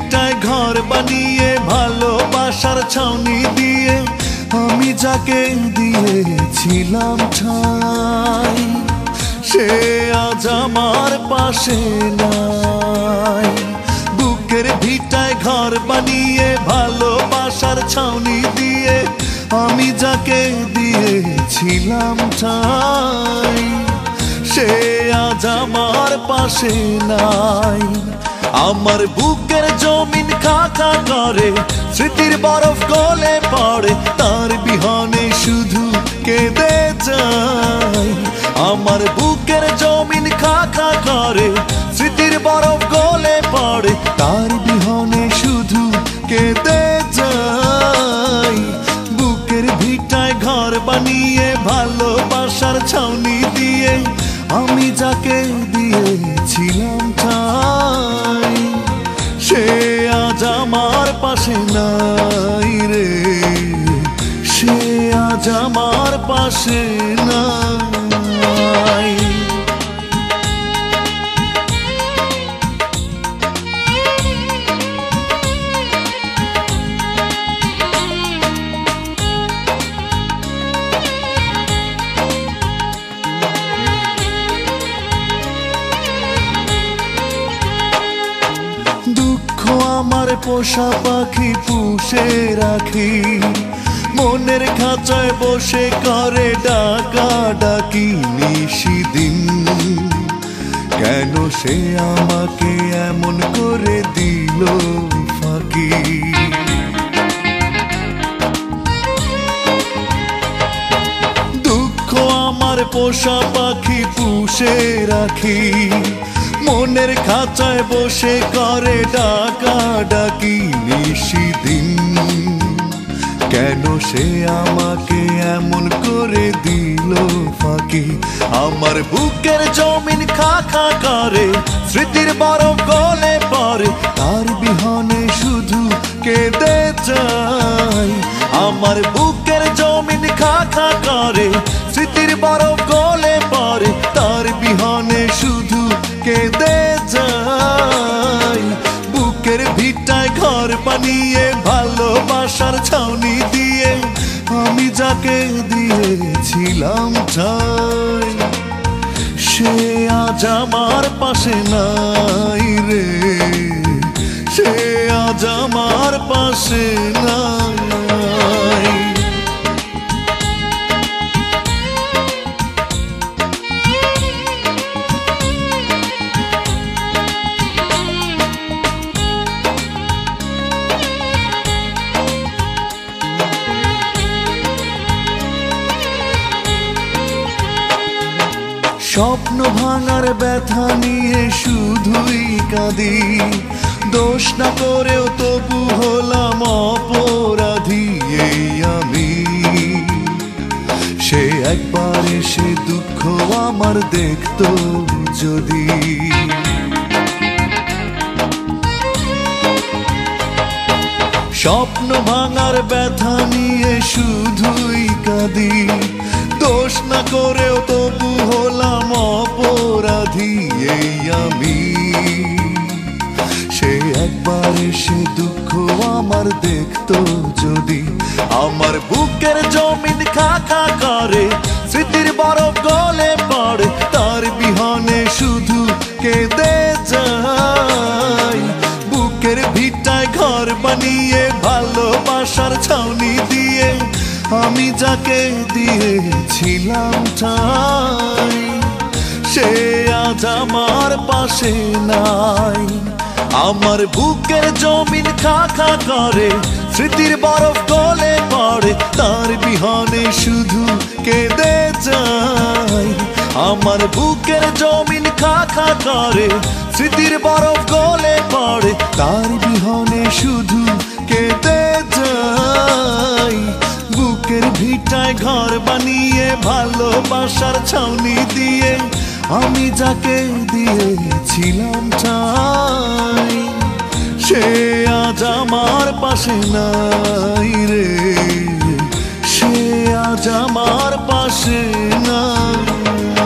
ভিটায় ঘর বানিয়ে ভালোবাসার ছাউনি দিয়ে আমি যাকে দিয়েছিলাম ঠাই সে আজ আমার পাশে নাই। বুকের ভিটায় ঘর বানিয়ে ভালোবাসার ছাউনি দিয়ে আমি যাকে দিয়েছিলাম ঠাই সে আজ আমার পাশে নাই। আমার বুকের জমিন খাকা করে স্মৃতির বরফ গলে পড়ে তার বিহনে শুধু কেঁদে যাই। আমার বুকের জমিন খাকা করে স্মৃতির বরফ গলে পড়ে তার বিহনে শুধু কেঁদে যাই। বুকের ভিটায় ঘর বানিয়ে ভালোবাসার ছাউনি দিয়ে আমি যাকে দিয়েছিলাম ঠাই সে আজ আমার পাশে নাই রে, সে আজ আমার পাশে নাই। আমার পোষা পাখি পুষে রাখি মনের খাঁচায় বসে করে ডাকা ডাকি নিশিদিন। কেন সে আমাকে এমন করে দিল ফাঁকি? দুঃখ আমার পোষা পাখি পুষে রাখি মনের খাঁচায় বসে করে ডাকা ডাকি নিশিদিন। কেন সে আমাকে এমন করে দিল ফাঁকি? আমার বুকের জমিন খাখা করে স্মৃতির বরফ গলে পড়ে তার বিহনে শুধু কেঁদে যাই। আমার বুকের জমিন খাখা করে স্মৃতির বরফ গলে পড়ে তার বিহনে শুধু কেঁদে যাই। বুকের ভিটায় ঘর বানিয়ে ভালোবাসার ছাউনি দিয়ে আমি যাকে দিয়েছিলাম ঠাই সে আজ আমার পাশে নাই রে, সে আজ আমার পাশে নাই। স্বপ্ন ভাঙার ব্যথা নিয়ে শুধুই কাঁদি, দোষ না করেও তবু হলাম অপরাধী এই আমি। সে একবার এসে দুঃখ আমার দেখতো যদি, স্বপ্ন ভাঙার ব্যথা নিয়ে শুধুই কাঁদি, দোষ না করেও তবু হলাম অপরাধী এই আমি। সে একবার এসে দুঃখ আমার দেখতো যদি, আমার বুকের জমিন খাখা করে স্মৃতির বরফ গলে পড়ে তার বিহনে শুধু কেঁদে যাই। বুকের ভিটায় ঘর বানিয়ে ভালোবাসার ছাউনি দিয়ে আমি যাকে দিয়েছিলাম ঠাই সে আজ আমার পাশে নাই। আমার বুকের জমিন খাখা করে স্মৃতির বরফ গলে পড়ে তার বিহনে শুধু কেঁদে যাই। আমার বুকের জমিন খাখা করে স্মৃতির বরফ গলে পড়ে তার বিহনে শুধু কেঁদে যাই। বুকের ভিটায় ঘর বানিয়ে ভালোবাসার ছাউনি দিয়ে আমি যাকে দিয়েছিলাম ঠাই সে আজ আমার পাশে নাই রে, সে আজ আমার পাশে নাই।